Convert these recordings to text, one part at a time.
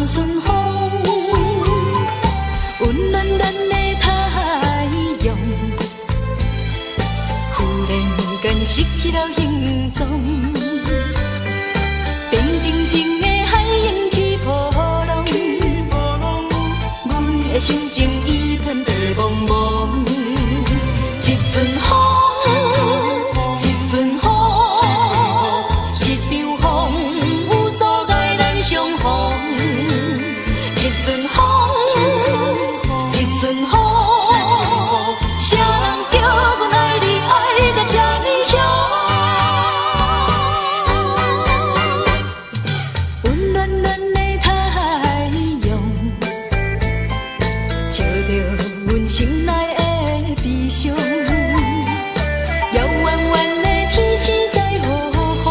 望春风，温暖暖的太阳，忽然间失去了形状，变静静的海涌起波浪，阮的心情一片白茫茫。一阵风，一阵风，一场风有阻碍咱相逢。一阵风，一阵风，谁人叫阮爱你爱到这么凶？温暖暖的太阳，照着阮心内的悲伤。遥远远的天星在何方？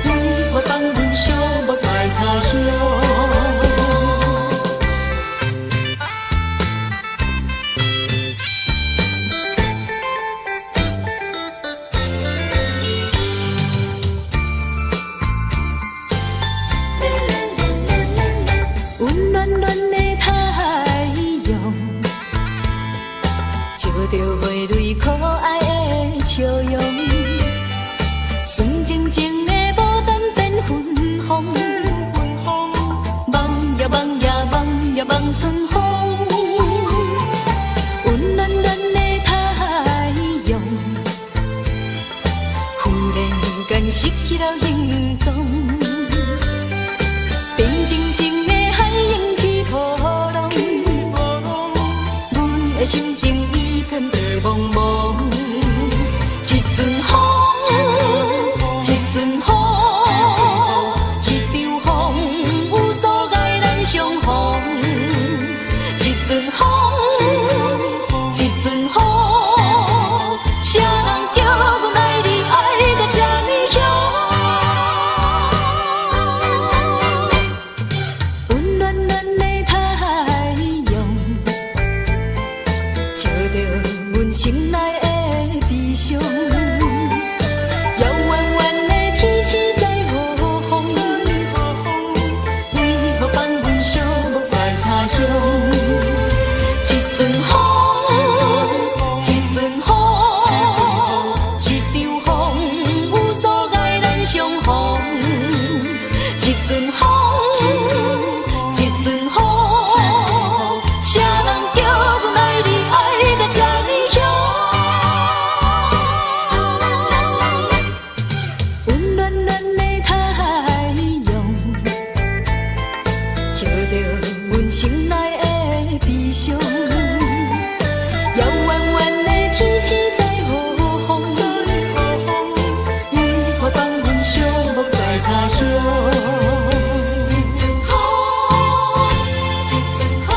为何放阮寂寞在他乡？温暖暖的太阳，照着花蕊可爱的笑容，纯净净的牡丹变芬芳，望呀望呀望呀望春风，温暖暖的太阳，忽然间失去了形状，变静静的海涌起波浪，阮的心情一片白茫茫。一阵风，一阵风，一场风有阻碍咱相逢。一阵风，一阵风，谁人叫阮爱你爱到这么凶？温暖暖的太阳，照着阮心内的悲伤。遥远远的天星在何方？为何放阮寂寞在他乡？一阵风，一阵风，一场风有阻碍咱相逢。一阵风，一阵风，谁人叫阮爱你爱到这么凶？温暖暖的太阳，照着阮心内的悲伤。遥远远的天星在何方？为何放阮寂寞在他乡？一阵风，一阵风，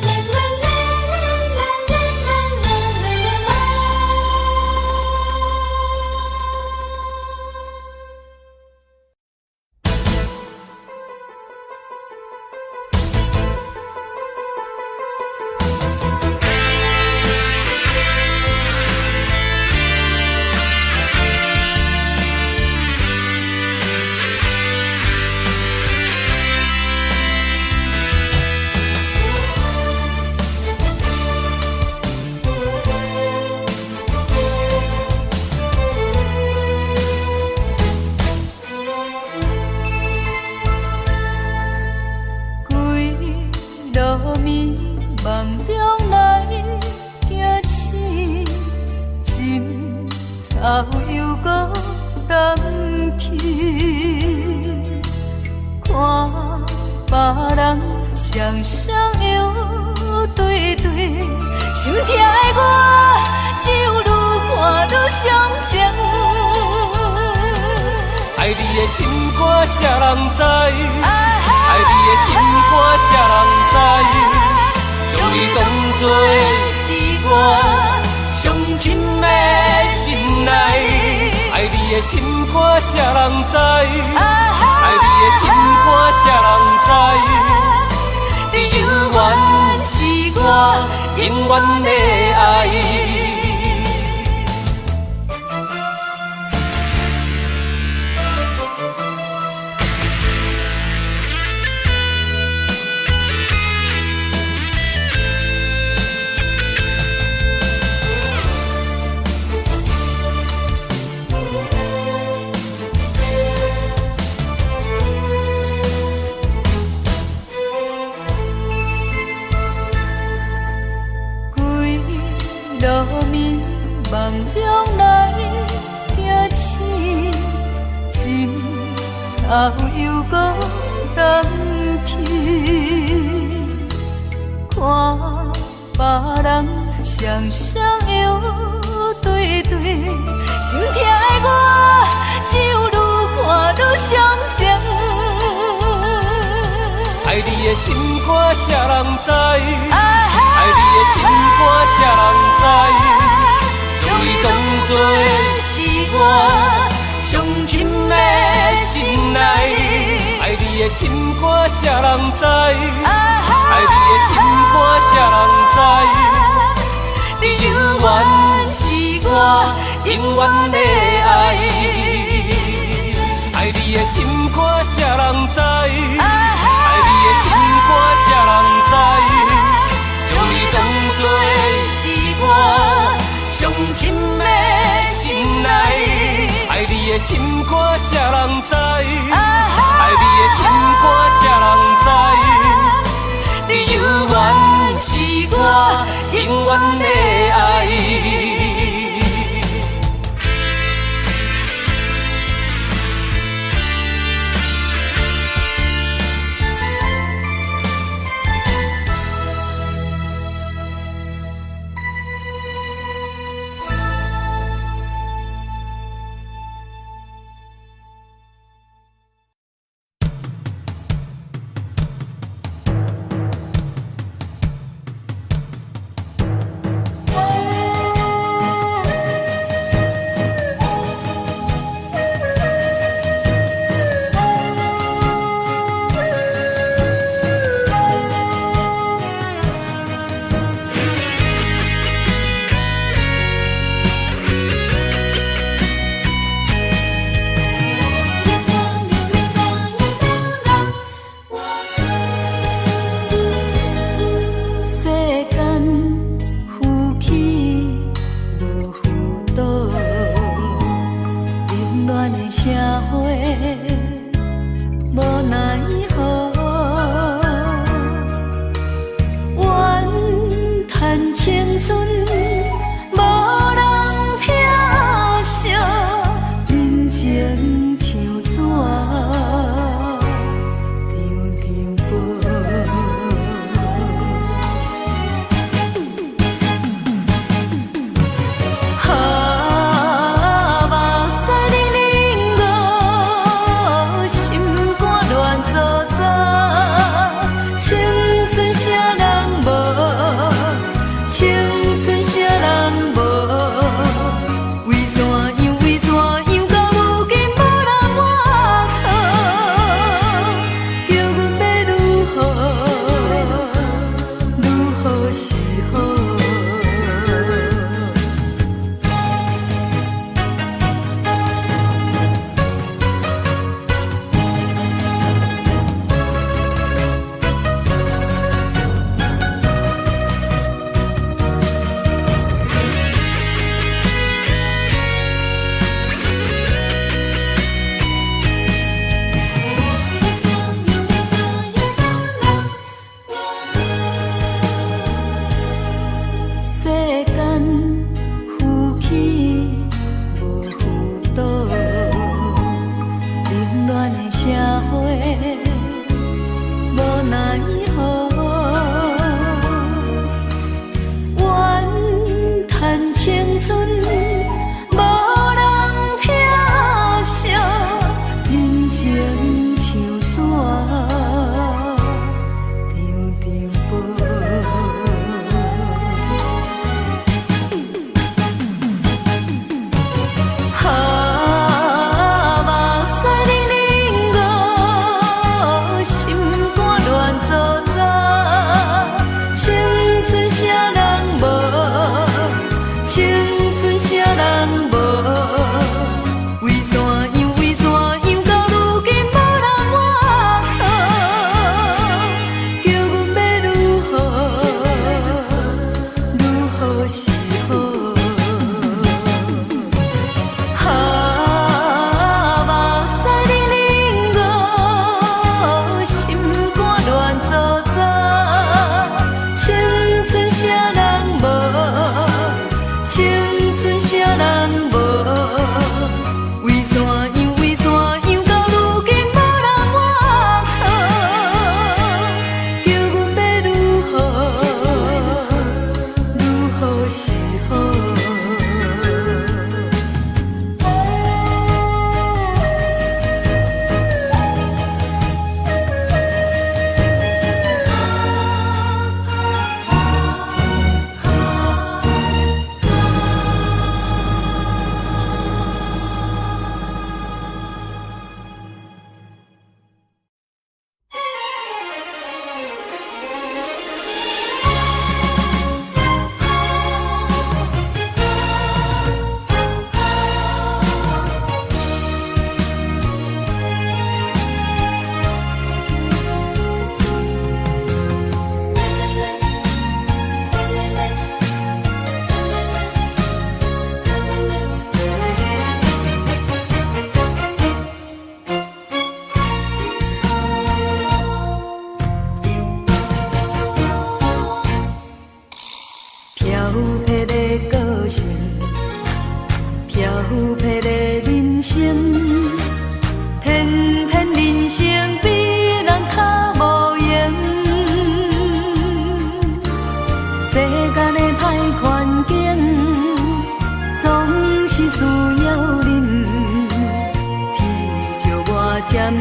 啦啦啦啦啦啦啦啦又搁东去，看别人双双又对对，心痛的我只有愈看愈伤情。爱你的心肝谁人知？爱你的心肝谁人知？将你当作是我上深的心内。爱你的心肝谁人知？爱你的心肝谁人知？你永远是我永远的爱。后又搁等去，看别人双双摇对对，心痛的我只有愈看愈伤情。爱你的心肝谁人知？爱你的心肝谁人知？将你当作是我上深的心内。爱你的心肝谁人知？爱你的心肝谁人知？你永远是我永远的爱。爱你的心肝谁人知？爱你的心肝谁人知？将你当作是我上深的心内。爱你的心肝谁人知？爱你的心肝谁人知？你永远是我永远的爱。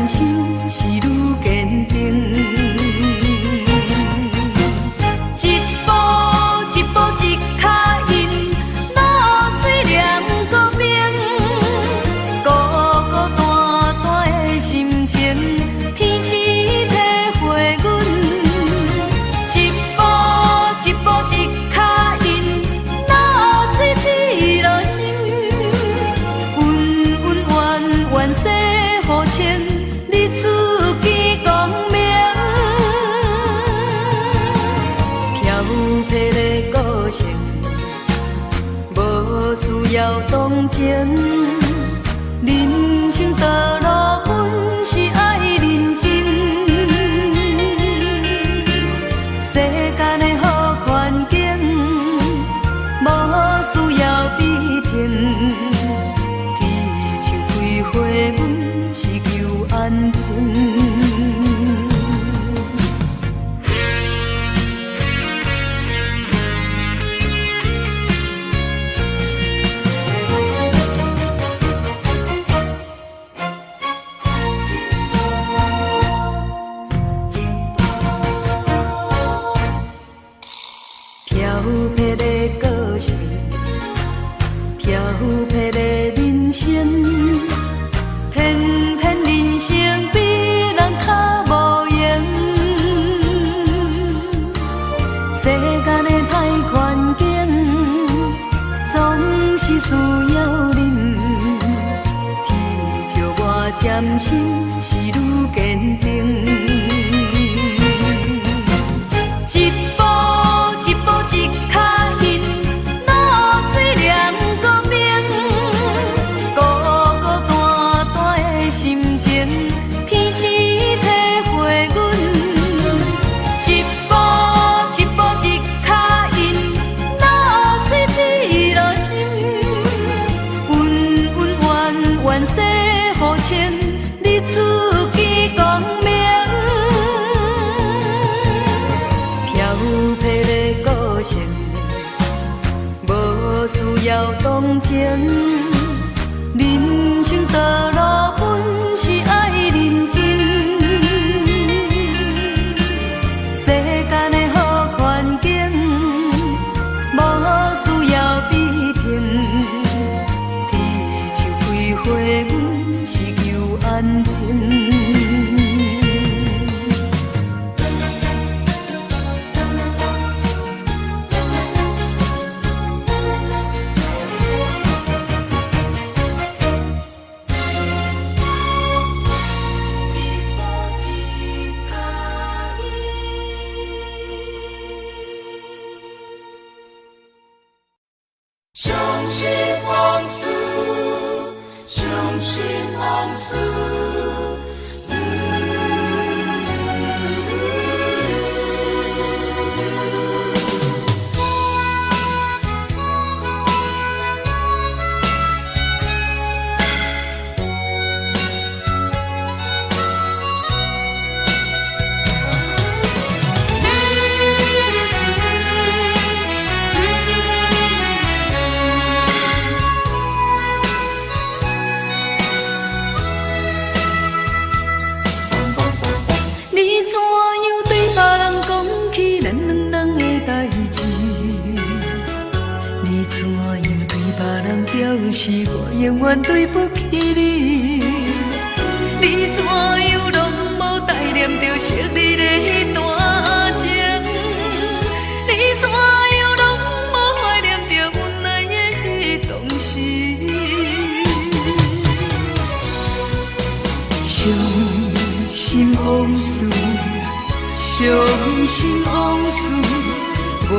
渐心是愈坚定。一步一步一脚印，露水念个明，孤孤单单的心情，天赐体会阮。一步一步一脚印，露水滴落心，温温暖暖世好情，你自己光明。飘泊的个性，无需要同情。人生道路本是爱认真，世间的好环境，无需要比拼。天树开花，阮是求安平。飘泊的个性，飘泊的人生，偏偏人生比人较无用。世间的歹环境，总是需要忍。天照我渐心是愈坚定。一步一步一脚印，露水念个明，孤孤单单的心情，天赐体会阮。一步一步一脚印，露水滴落心，温温暖暖世好情，你自己光明。飘泊的个性，无需要同情。人生道路本是爱认真，世间的好环境，无需要比拼。天树开花，阮是求安平。相信往事，相信往事。表示我永远对不起你，你怎样拢无带念着昔日的迄段情，你怎样拢无怀念着阮爱的迄当时。伤心往事，伤心往事，我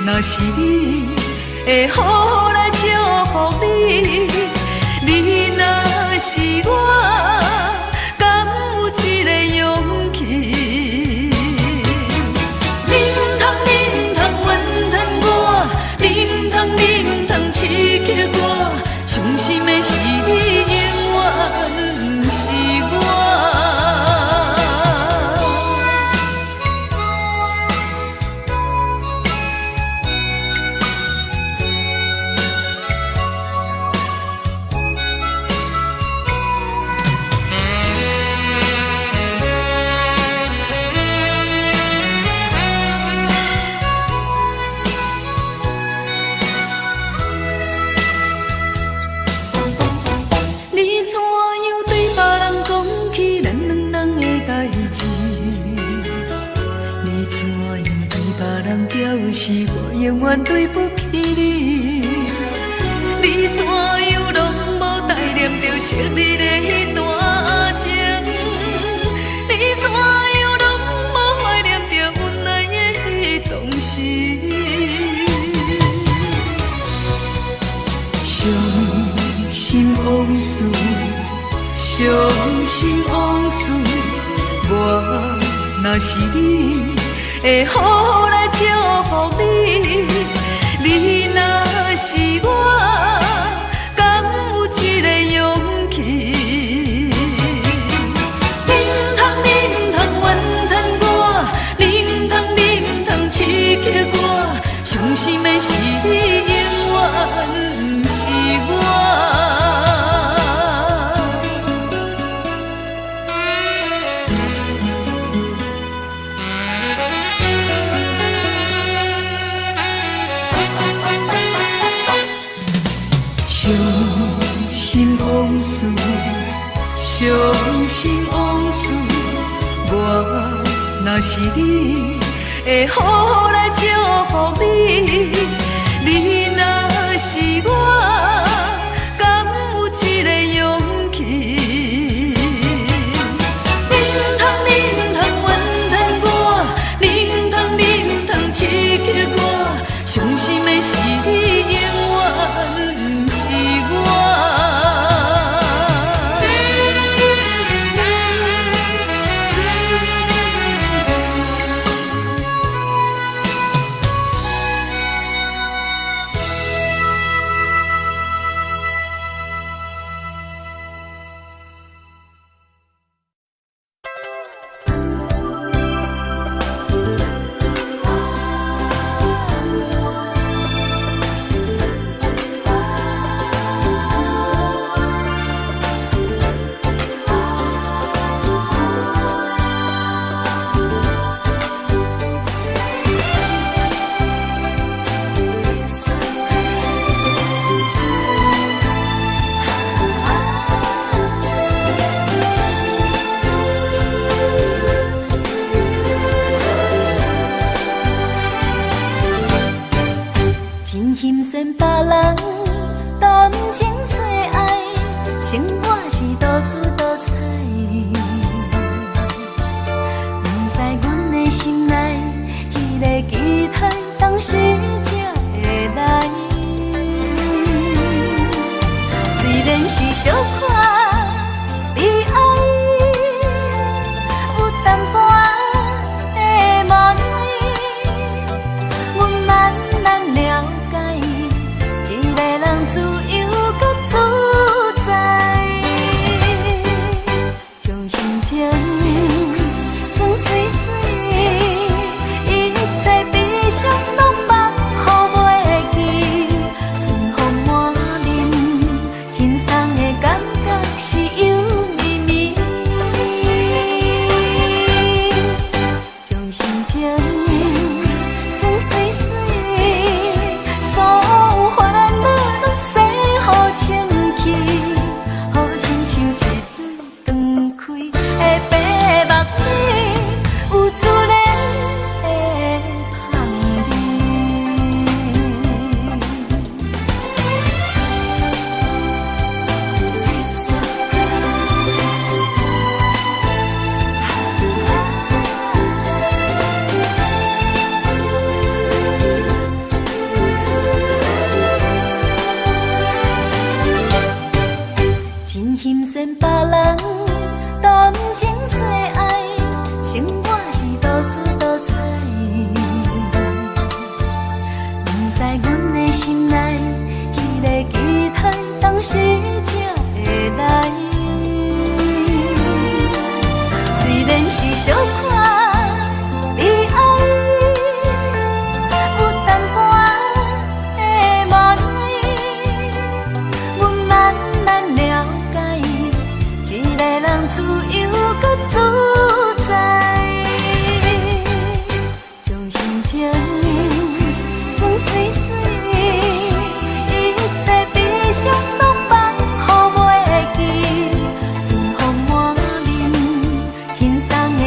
若是你，会好来祝福你。你若是我，敢有这个勇气？你唔通怨叹我，你唔通刺激我，伤心的是你，永远不是我。志。你怎样对别人表示，我永远对不起你。你怎样拢无怀念着昔日的迄段情？你怎样拢无怀念着阮爱的迄当时？伤心往事，伤心往事，我若是你，会好来祝福你。你若是我，敢有这个勇气？你唔通怨叹我，你唔通刺激我，伤心的是你，永远不是我。伤心往事，伤心往事，我若是你，会好来祝福你。你若是我，敢有这个勇气？你唔通怨叹我，你唔通刺激我，伤心的是你，永远不是我。真心善别人谈情说爱，生活是多姿多彩。不知阮的心内，迄个期待当时才会来。虽然是小可悲哀，有淡薄的梦。阮慢慢了解，一个人自由搁自在，将心情装水水，一切悲伤拢放乎袂记，春风满面，轻松的感觉是油绵绵，将心情装水水。所有烦恼拢洗好清气，好亲像一蕊长开的白目米，有自然的香味。真心善别人谈情说爱，生活是多姿多彩。不知阮的心内，迄个期待当时才会来。虽然是小可悲哀，有淡薄的梦。阮慢慢了解，一个人自由搁自在，将心情装水水，一切悲伤拢放乎袂记，春风满面，轻松的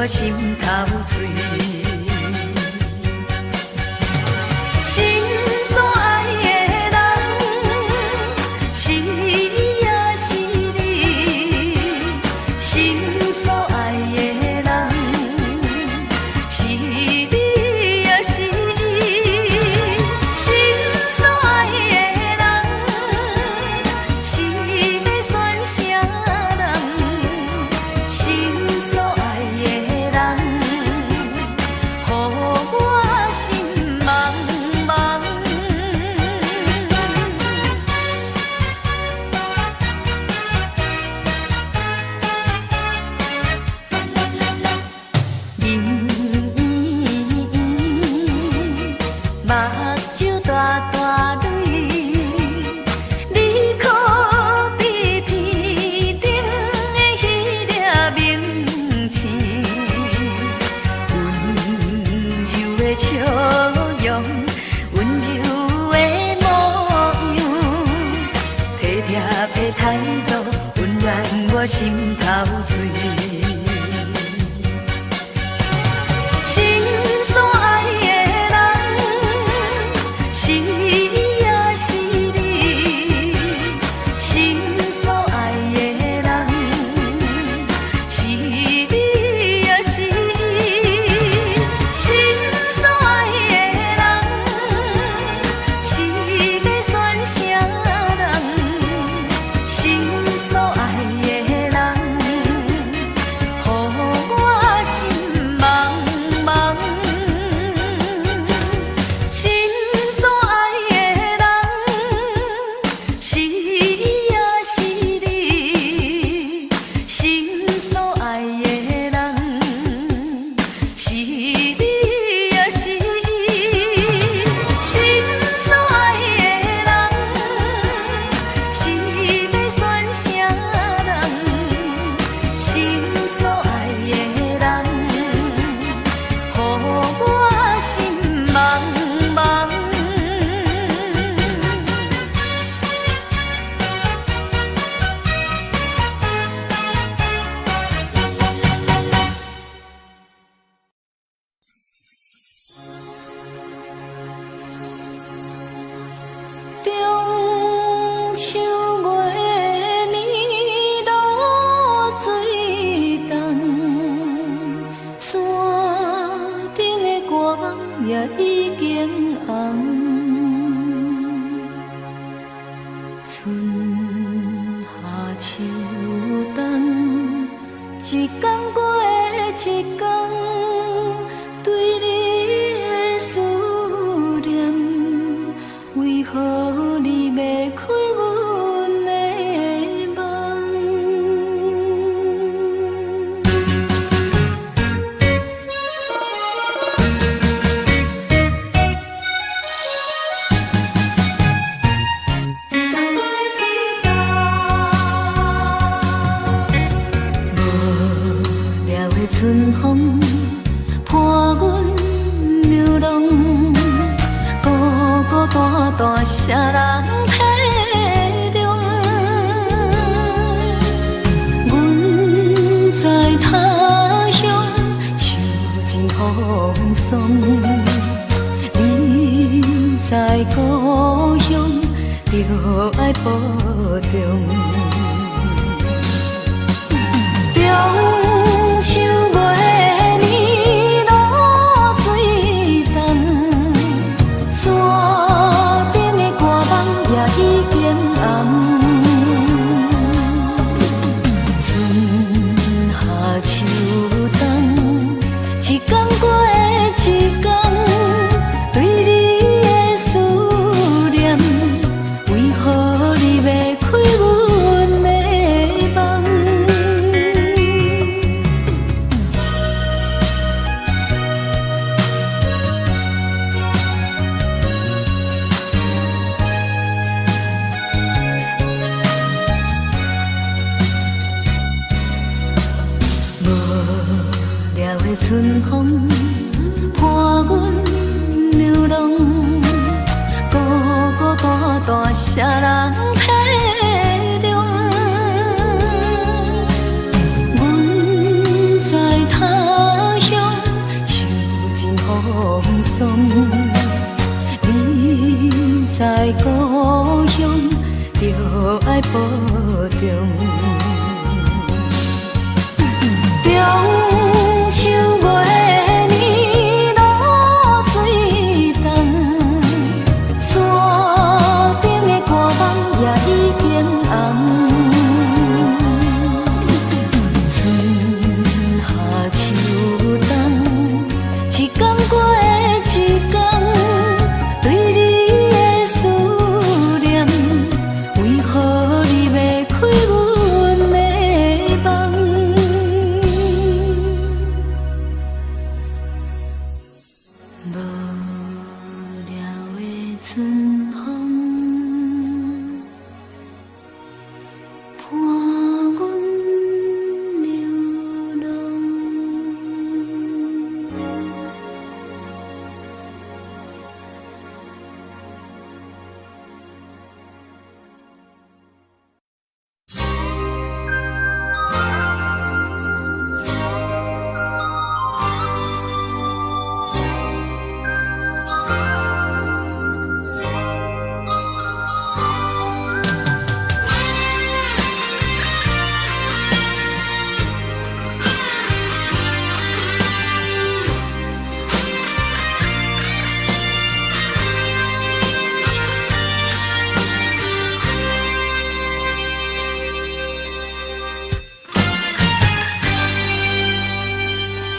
我心头醉。心所爱的人，是也是你；心所爱的人，是你也是伊。心所爱的人，是要选啥人？心所爱的人，予我心茫茫。目睭大大泪，你可比天顶的迄粒明星，温柔的笑容，温柔的模样，体贴的态度，温暖我心头水。心所爱的人，是也是你；心所爱的人，是你也是伊。心所爱的人，是要选啥人？心所爱的人，予我心茫茫。心所爱的人，是也是你；心所爱的人，是你也是伊。心所爱的人，是要选啥人？心所爱的人，予我心茫茫。中秋月暝露水重，山顶的歌网也已经红。春夏秋冬，一天过一天，对你的思念，为何你要开阮的梦？一天过一天，无聊的春风伴阮流浪，孤孤单单啥人体谅？阮在他乡受尽风霜，你在故乡就爱保重。中秋月暝露水重，山顶的歌网也已经红。春夏秋冬，一天过一天，对你的思念，为何你要开阮的梦？无聊的春风伴阮流浪，孤孤单单啥人体谅？阮在他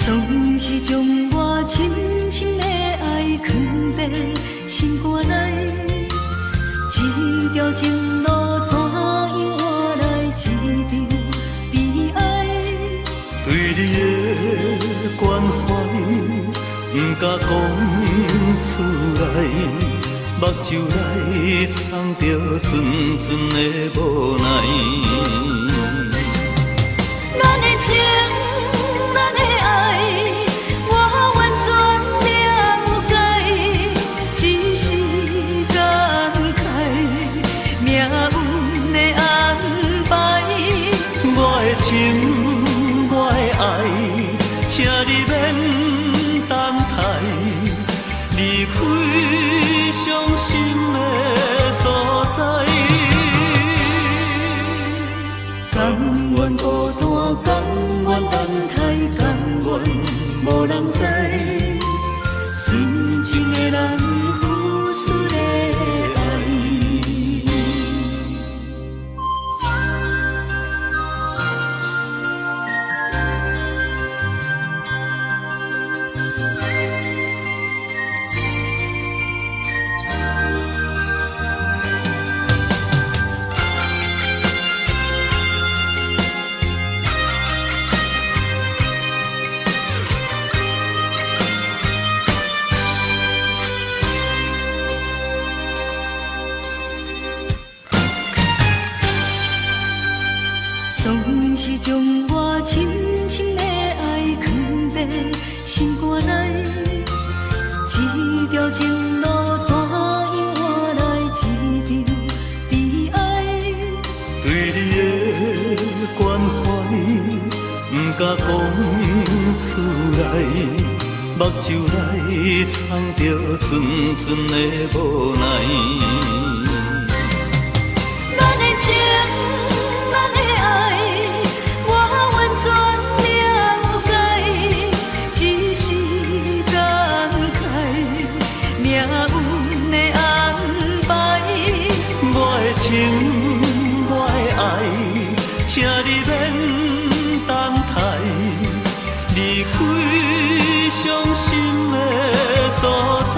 总是将我深深的爱藏在心肝内，这条情路怎样换来一场悲哀？对你的关怀，不敢讲出来，目睭内藏着纯纯的无奈。咱的情，咱的爱，我完全了解，只是感慨命运的安排。我的情，我的爱，请你免等待，离开伤心的所在。甘愿孤单，甘愿等待，甘愿无人知，纯情的人付出的爱。总是将我深深的爱藏在心肝内，这条情路怎样换来一场悲哀？对你的关怀，不敢讲出来，目睭内藏着纯纯的无奈。咱的情，咱的爱，我完全了解，只是感慨命运的安排。我的情，我的爱，请你免等待，离开伤心的所在。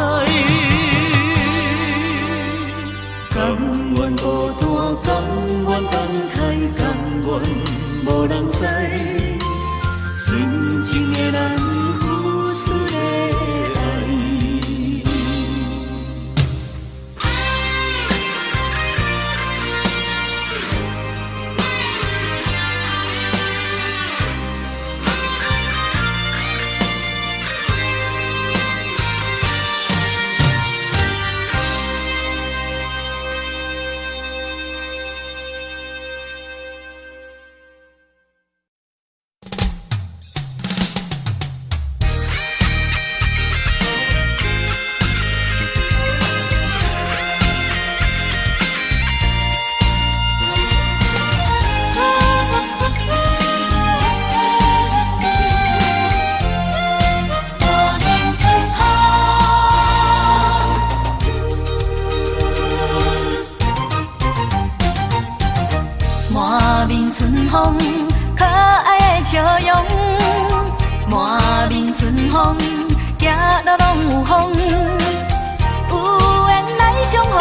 甘愿孤单，甘愿等待，甘愿无人知，纯情的人付出的爱。满面春风，可爱的笑容。满面春风，行路拢有风。有缘来相逢，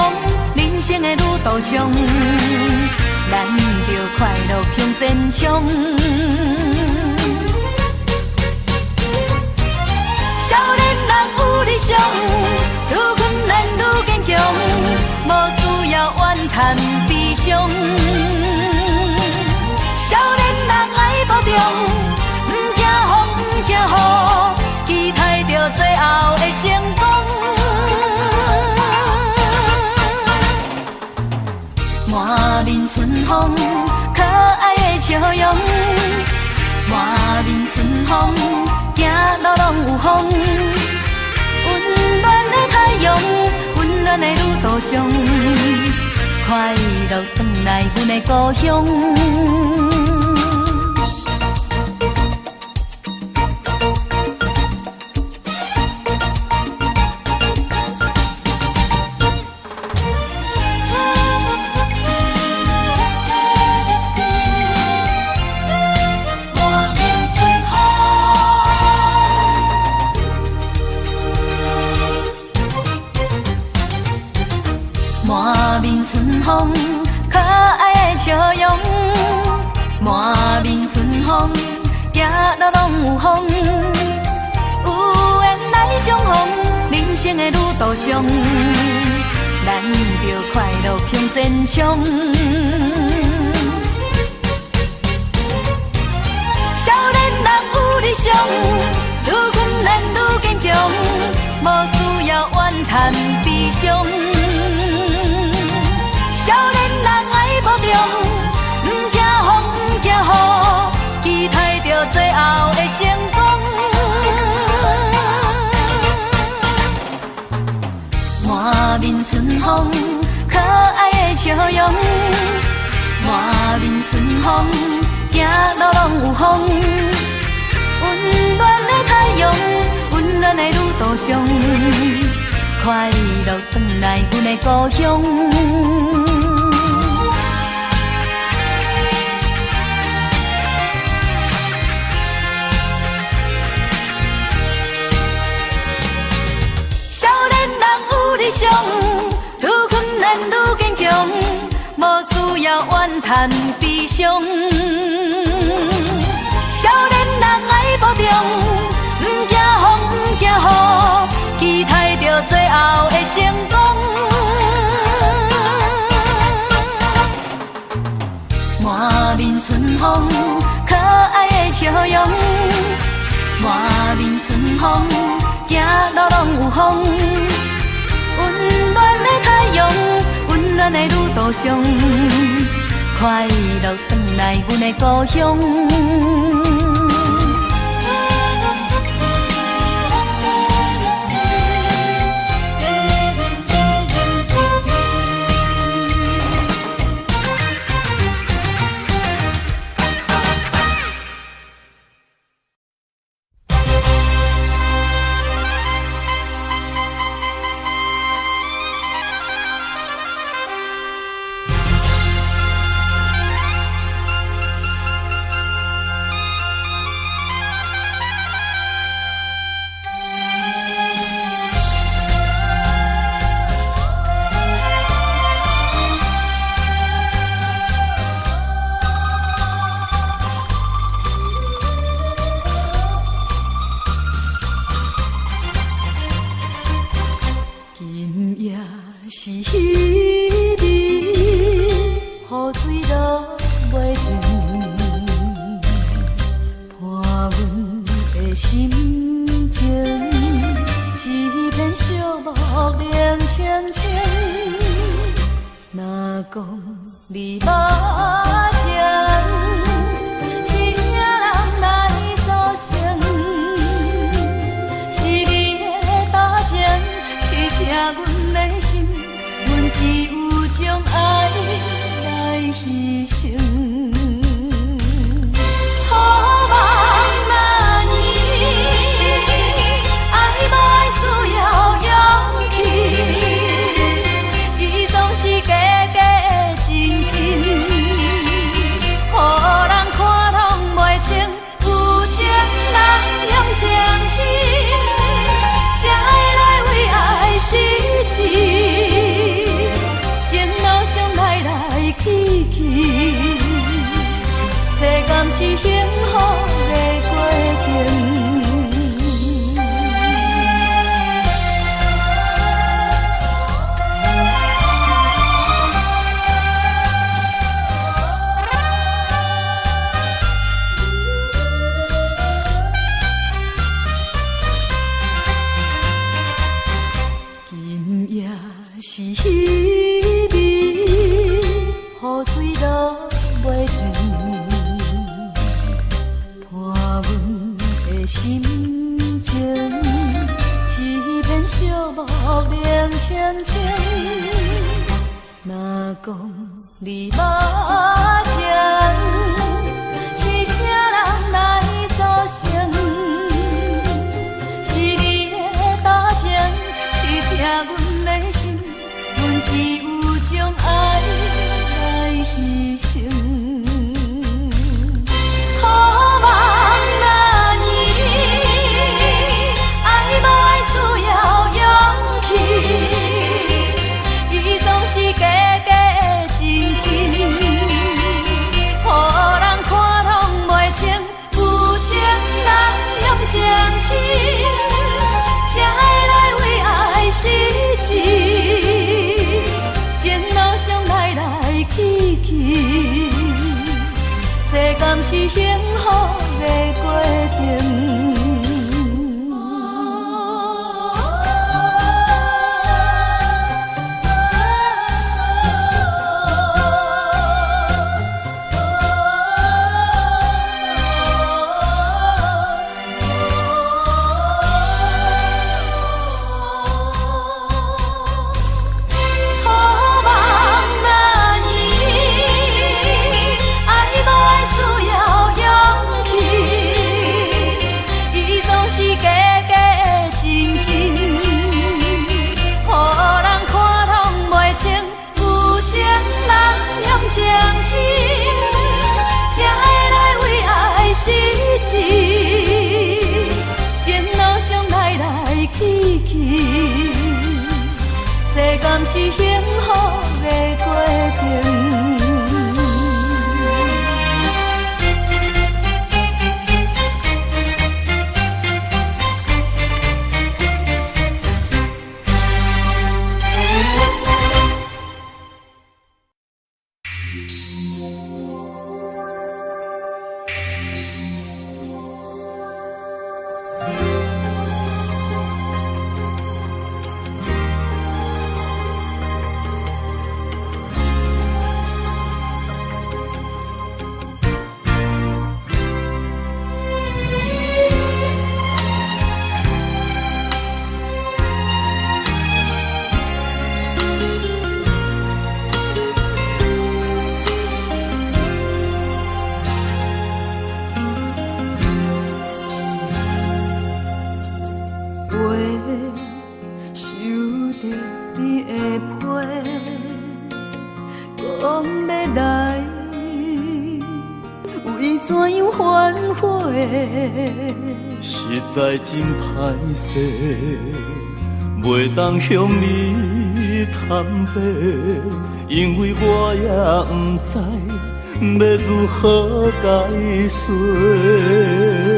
人生的旅途上，咱着快乐向前冲。少年人有理想，愈困难愈坚强，无需要怨叹悲伤。少年人爱保重，不惊风不惊雨，期待着最后的成功。满面春风，可爱的笑容。满面春风，行路拢有风。温暖的太阳，温暖的旅途上，快乐返来阮的故乡。风，可爱的笑容，满面春风，行路拢有风。有缘来相逢，人生的旅途上，咱着快乐向前冲。少年人有理想，愈困难愈坚强，无需要怨叹悲伤。少年人爱保重，不惊风不惊雨，期待着最后的成功。满面春风，可爱的笑容，满面春风，行路拢有风。温暖的太阳，温暖的旅途上，快乐返来阮的故乡。少年人有理想，愈困难愈坚强，无需要怨叹悲伤。少年人爱保重，不惊风不惊雨，期待着最后的成功。满面春风，可爱的笑容，满面春风，行路拢有风。温暖的太阳，温暖的旅途上，快乐返来阮的故乡。相亲，才会来为爱失志，前路上来来去去，这敢是幸福的过程？相亲，才会来为爱失志，前路上来来去去，这敢是幸福的过程？实在真歹势，袂当向你坦白，因为我也不知要如何解释。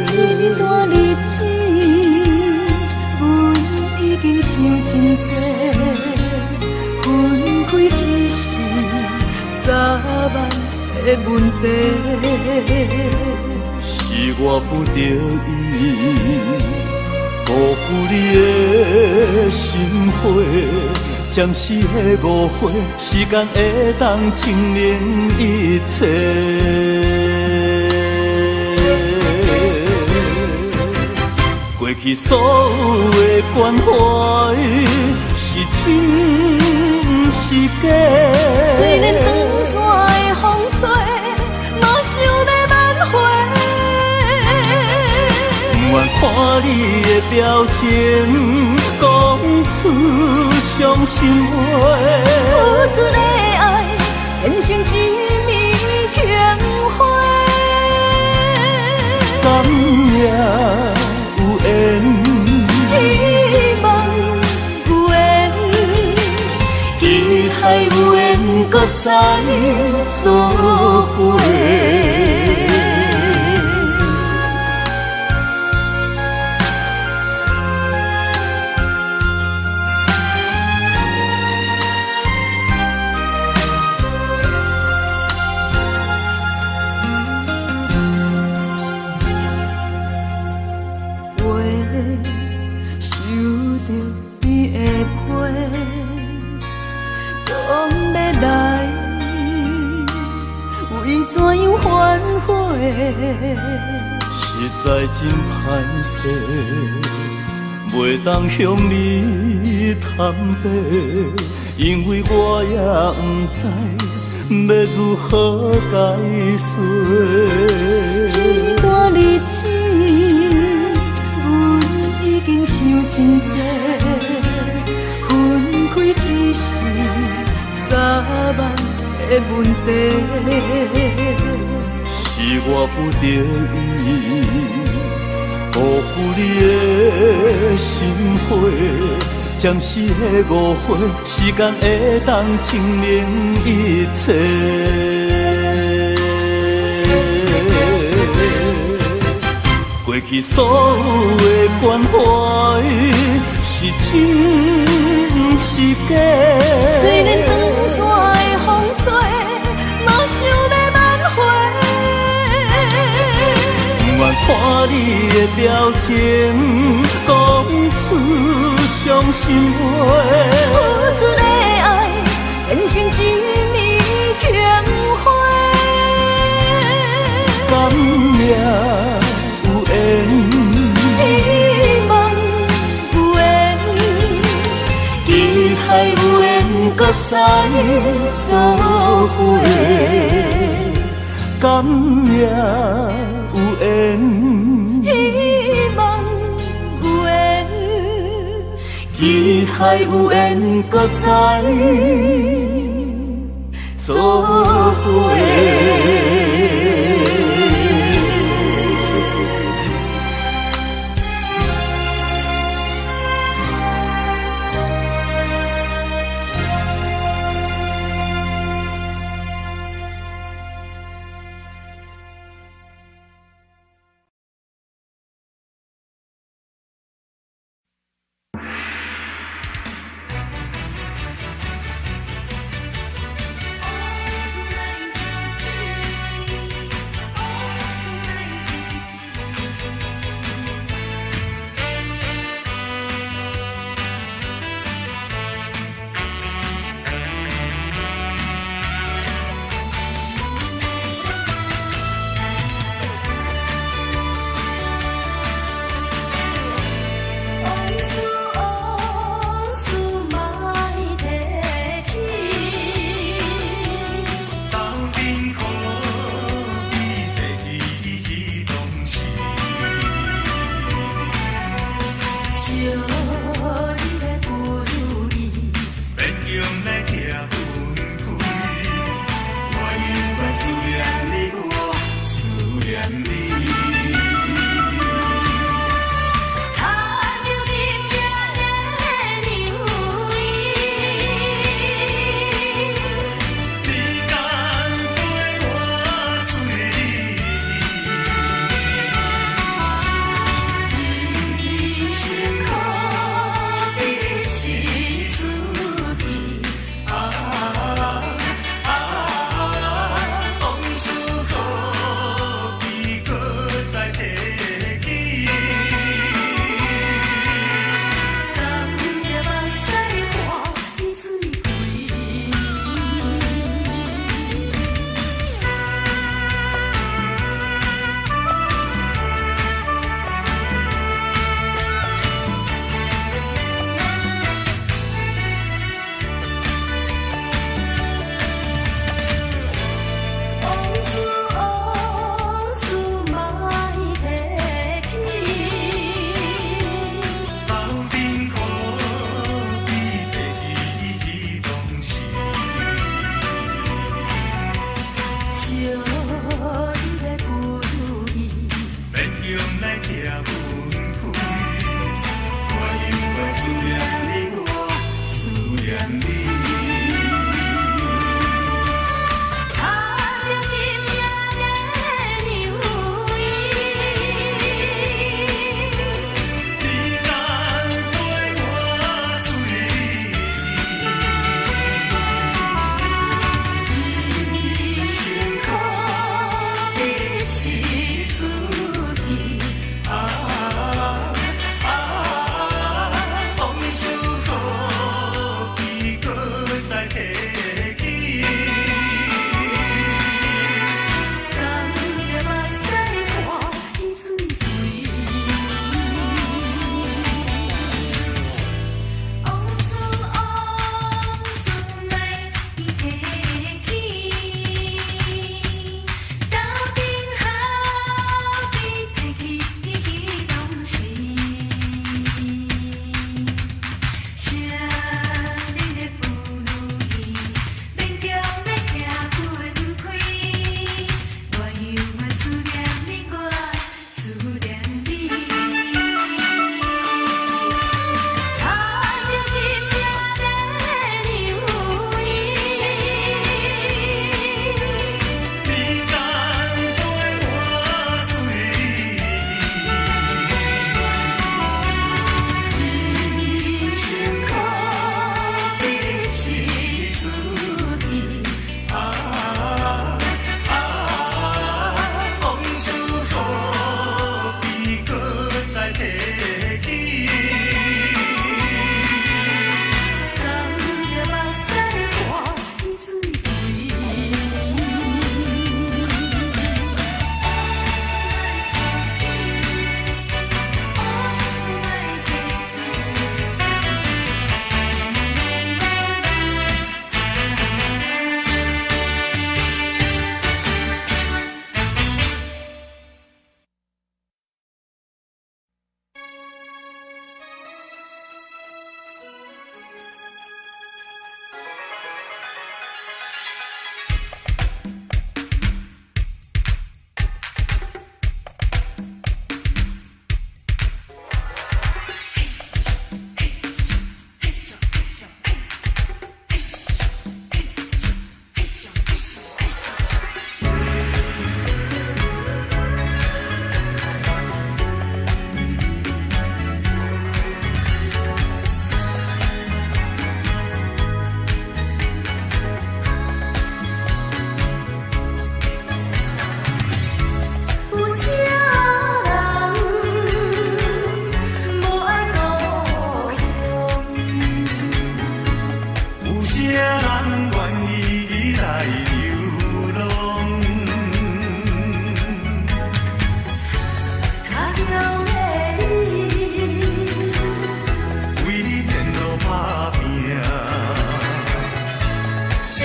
这段日子，阮已经想真多，分开只是早晚的问题。是我不得已，辜负你的心花，暂时的误会，时间会当证明一切。过去所有的关怀，是真不是假。虽然长线的风吹，嘛想要挽回。不愿看你的表情，讲出伤心话。付出的爱变成一暝轻花，甘也有缘，希望有缘，期待有缘搁再做伙。实在真歹势，袂当向你坦白，因为我也不知要如何解释。这段日子，阮已经想真多，分开只是早晚的问题。是我不得已，辜负你的心花，暂时的误会，时间会当证明一切。过过去所有的关怀是真不是假。虽然远山的风吹，嘛想要挽回。不愿看你的表情，讲出伤心话。付出的爱变成一面强花。甘命有缘，希望有缘，期待有缘，搁再做伙。甘命有缘，希望有缘，期待有缘，搁再做伙。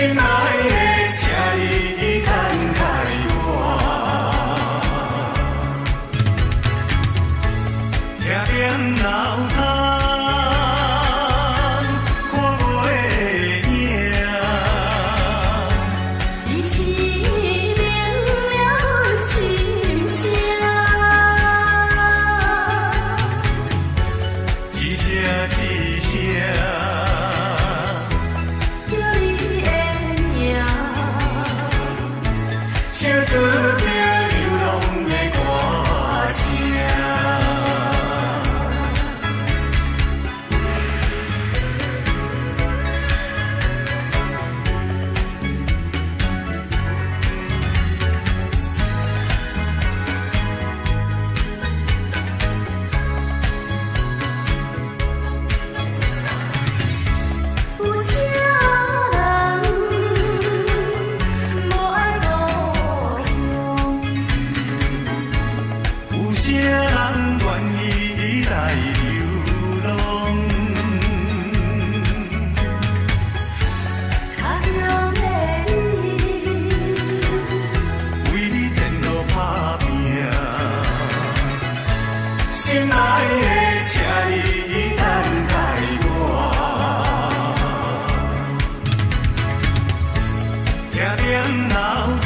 心爱的，请你等待我，定定脑壳。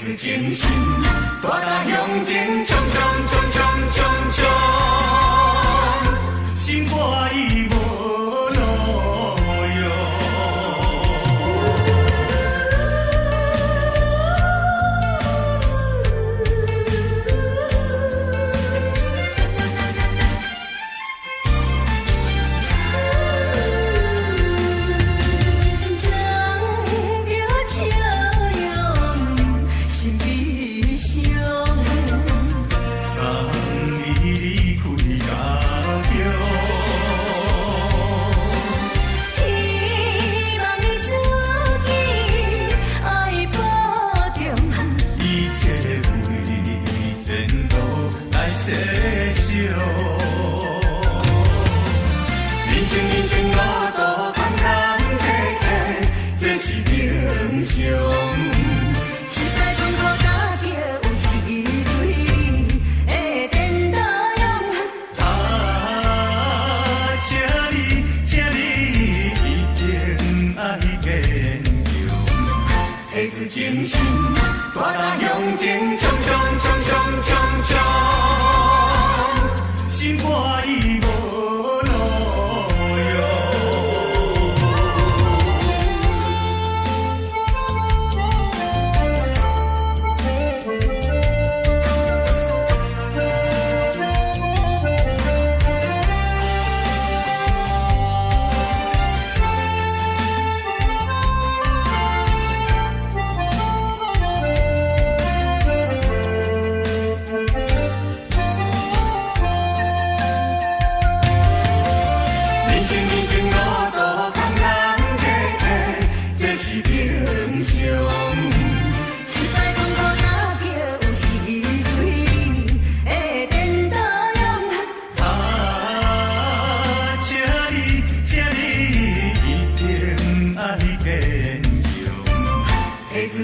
子精神，大大向前冲冲冲冲冲冲，心肝已无路用。精神，大大向前冲冲冲冲冲冲，心肝已无路用。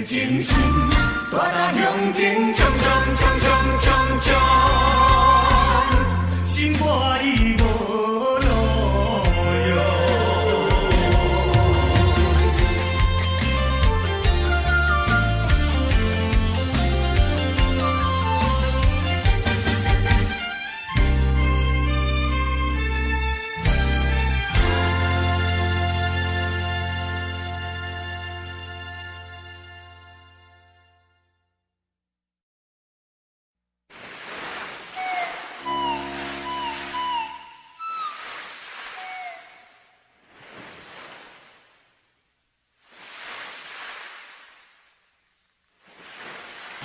精神，大大向前冲冲冲冲冲冲，心肝已无路用。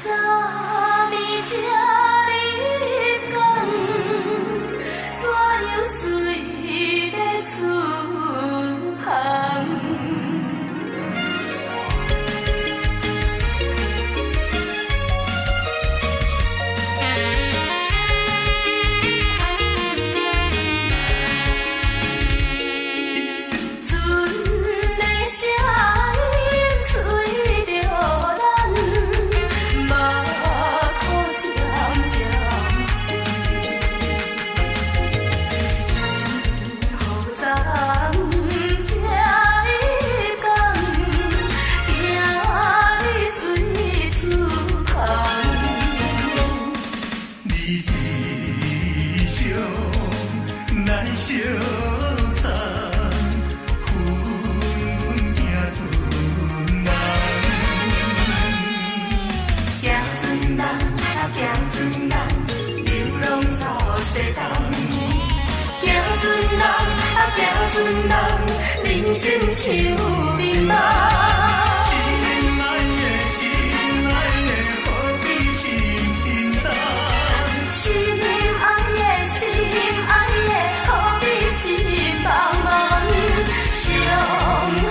昨暝车入港，山羊随要出航。船的声音吹着咱。马口渐渐雨昨昏才入港，行李随出航。你悲伤来相送，困行船人。行船人啊行船人，流浪走西东。行船人啊行船人，人生像迷茫。心爱的，心爱的，何必心平淡？心爱的，心爱的，何必心茫茫？相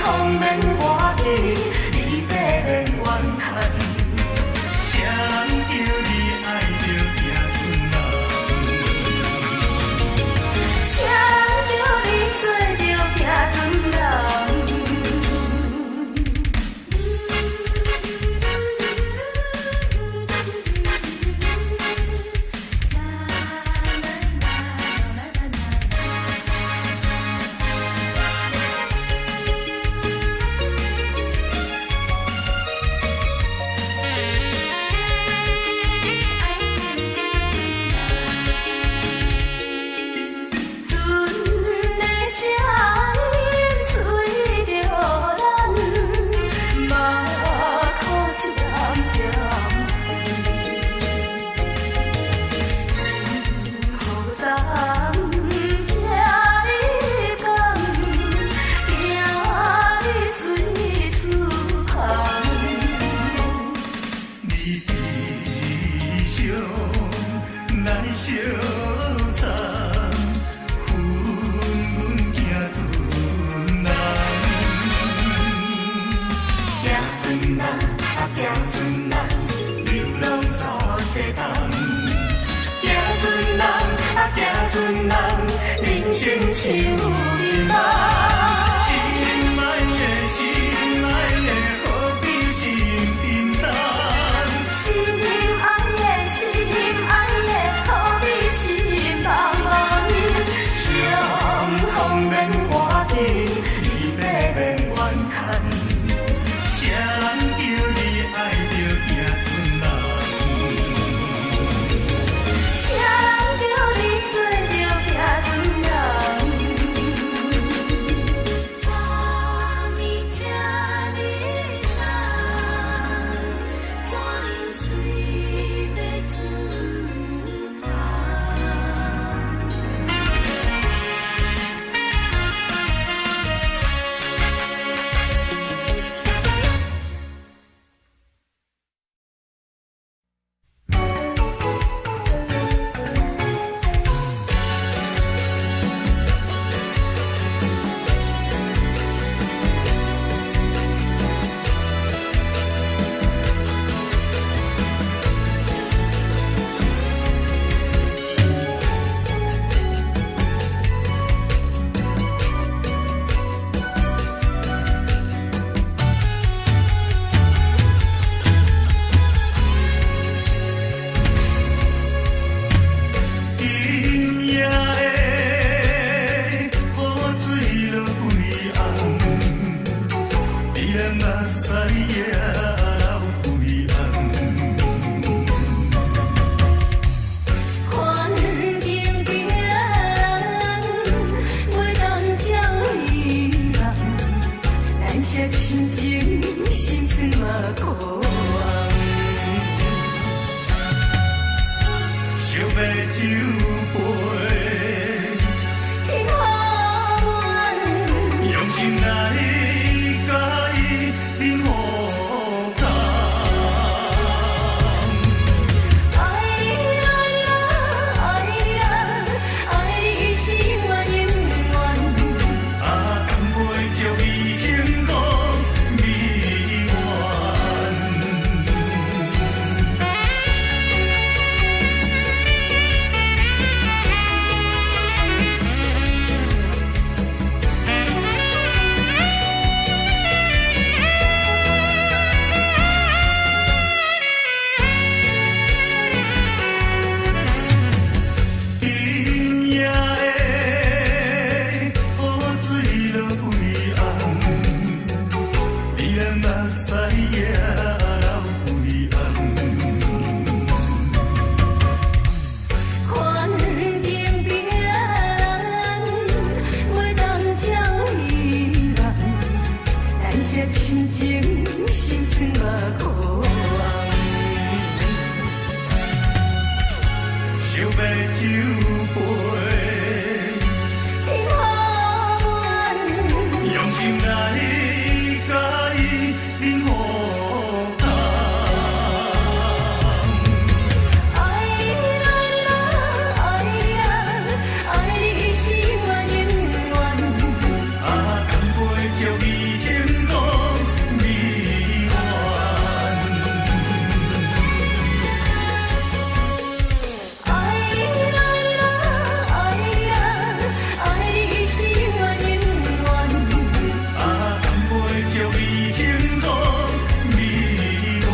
逢免外语，离别免怨叹。谁人叫你爱着行船人？谁人叫你做着行船人？亲像面目。心爱的，心爱的，何必心平淡？心爱的，心爱的，何必心茫茫？相逢免话题，离别免怨叹。谁人叫你爱着行船人？谁人叫你做着行船人？昨暝这日长，怎样随要自旁？今夜的雨水落几红，你人目屎也流几红。环境变，袂当将伊人，咱些亲情心酸嘛苦红。烧白酒杯，天下远，用心来甲伊饮无干。爱你爱你爱你爱你是我永远。啊，甘袂将伊形容美满。今夜的雨水落几红，你人目屎也流几红。环境变，袂当将伊人，咱些亲情心酸嘛苦红。烧白酒杯，天下远，用心来甲伊饮无干。爱你爱你爱你爱你是我永远。啊，甘袂将伊形容美满。爱你爱你爱你爱你是我永远。啊，甘袂将伊形容美满。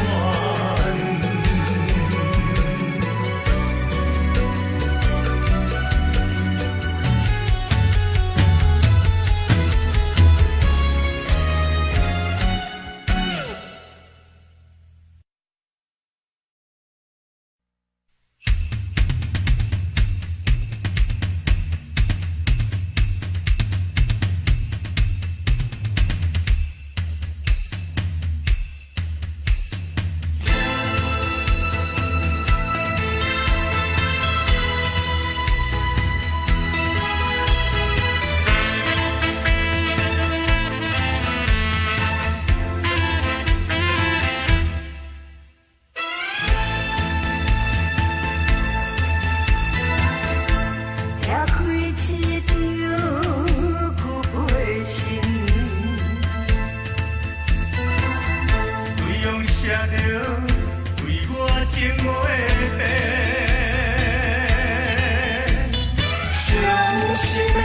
伤心的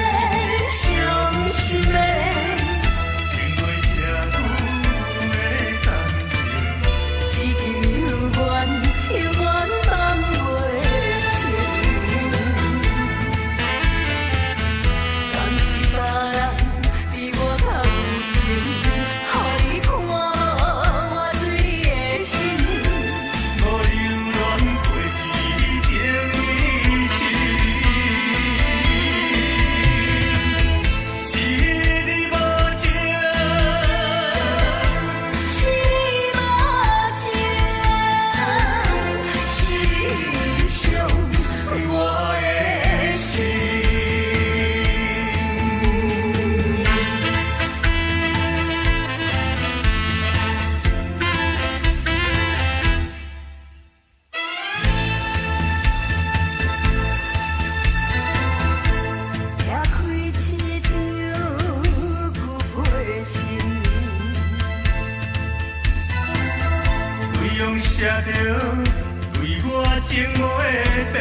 中写着对我情话的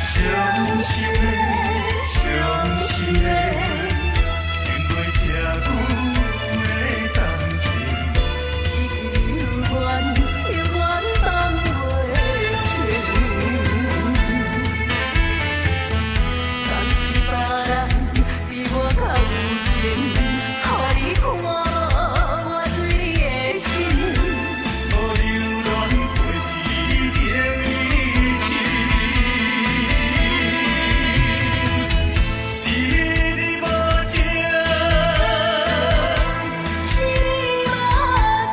伤心的，伤心的，因袂吃阮的感情，一句永远永远放袂清。但是别人比我较有情，予你看我对你的心。无留恋过去情意深，是你无情，是你无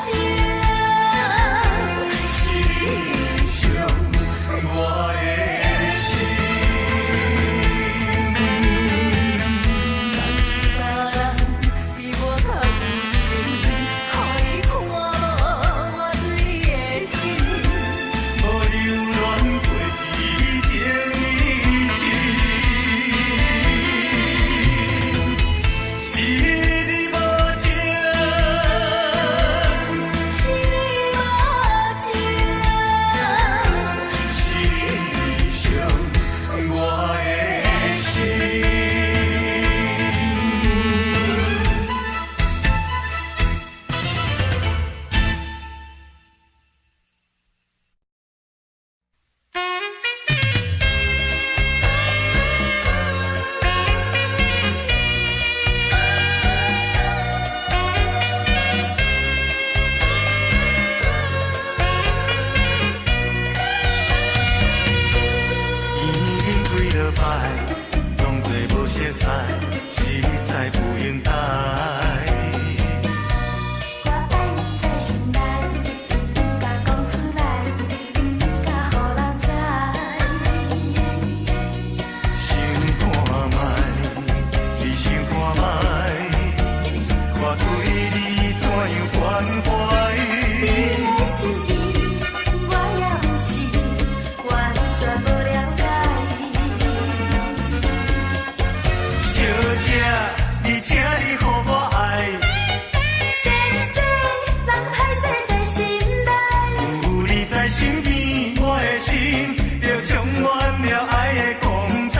情，是你伤我的心。别人比我较有情，予你看我对你的心。无留恋过去情意深，是你无情，是你无情，是你伤我的心。已经几落摆，当作无熟悉，实在不应该。我爱你在心内，不敢讲出来，不敢予人知。想看卖，只想看卖，看对你怎样关怀。你的心意，我也有是完全无了解。小姐，你请你予我爱，细细人歹势在心内，有你在身边，我的心就充满了爱的光彩。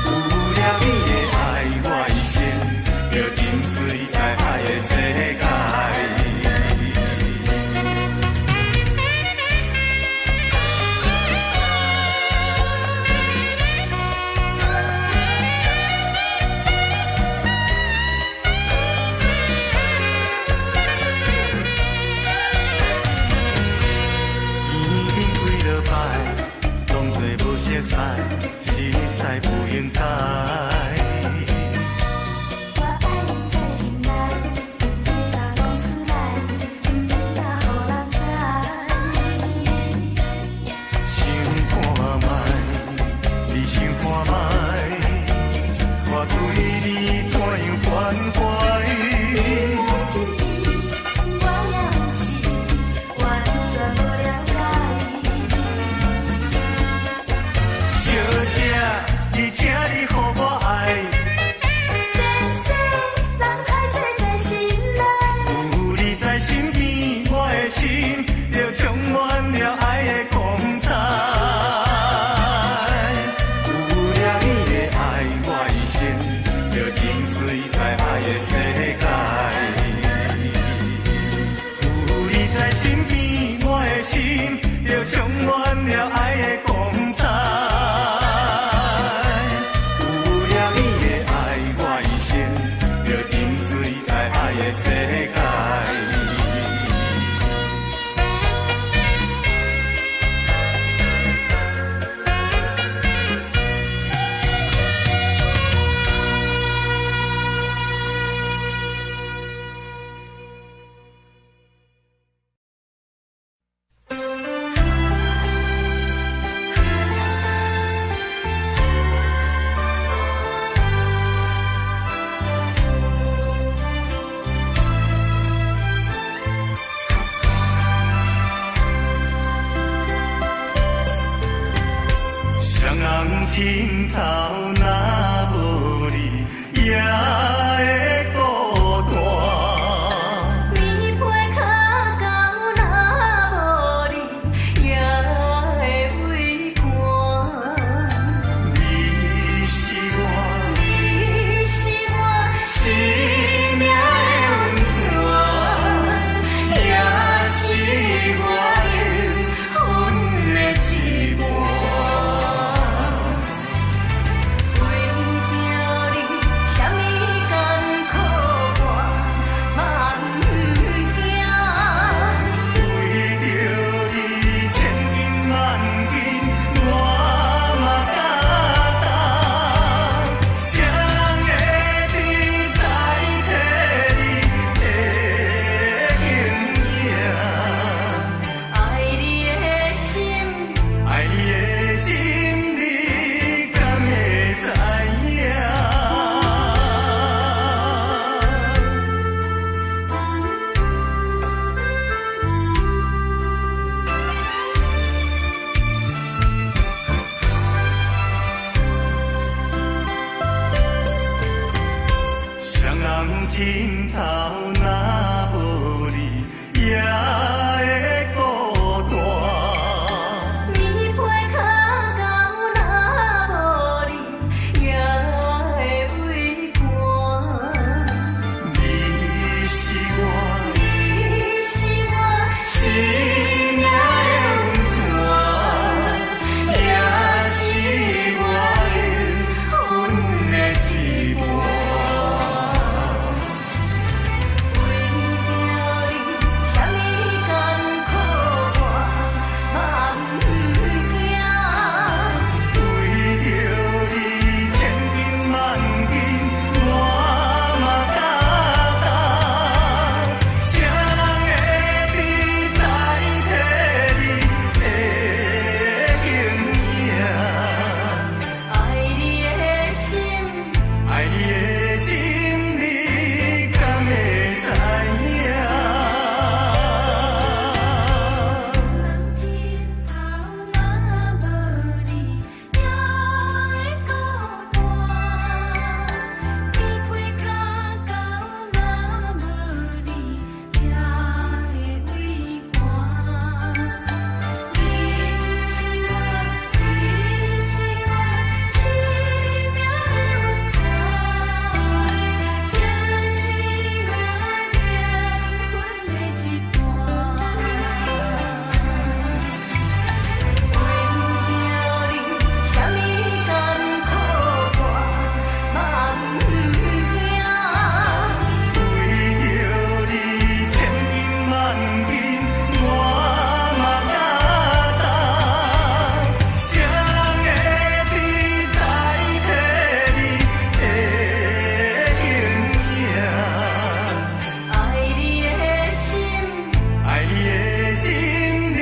有了你的爱，我一生就沉醉在爱的世界。已经几落摆，当作无熟悉，实在不应该。我爱你在心头若无你，也会孤单。你陪脚到若无你，也会畏寒。你是我，你是我生命的温泉，也是我的阮的一半。为着你，啥物艰苦我嘛不惊。为着你千金万金，我嘛敢担。谁人会比代替你的形影？爱你的心，爱你的心，你敢会知影？人前头若无你，也会孤单。你陪脚到若无你，也会畏寒。你是我，你是我生命的温泉，也是我灵魂的一半。为着你，啥物艰苦我嘛不惊。为着你千金万金，我嘛敢担。谁人会比代替你的形影？爱你的心，爱你的心，你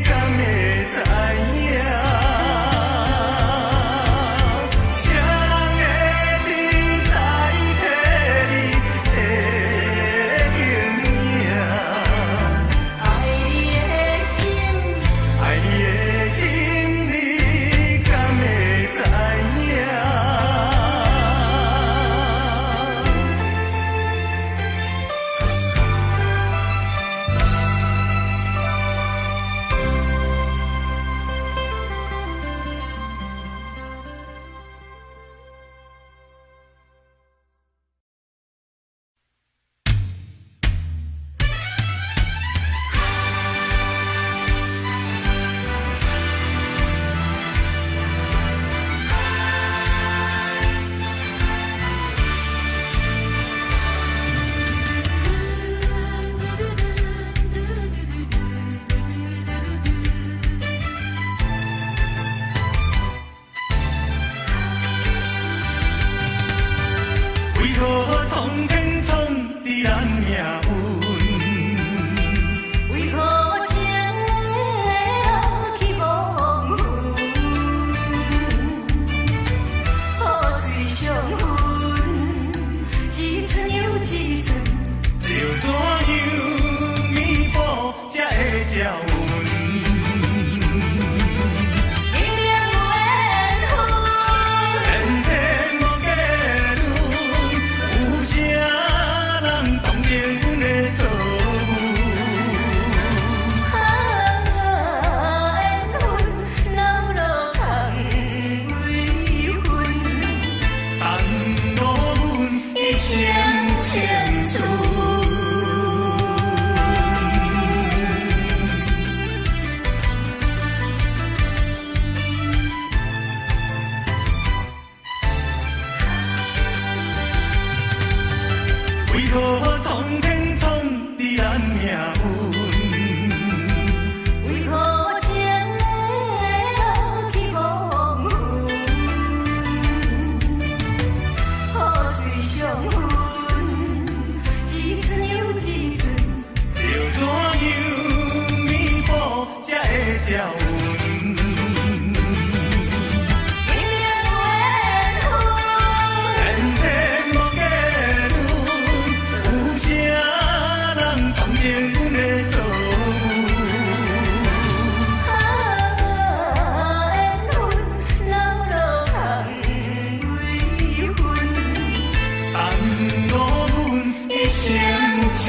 敢会知影？谁人会比代替你的形影？爱你的心，爱你的心，你敢会知影？为何苍天创伫咱命运？为何情会落去无云？雨水上分，一寸又一寸。要怎样弥补才会照阮？明明有缘分，天天无计论，有啥人同情阮的错误？缘分老路通为分，耽误阮一生千次。为何苍天创伫咱命运？为何情会落去无云？雨水上分，一寸又一寸。要怎样弥补才会照阮？明明有缘分，天天无计论，有啥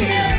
情。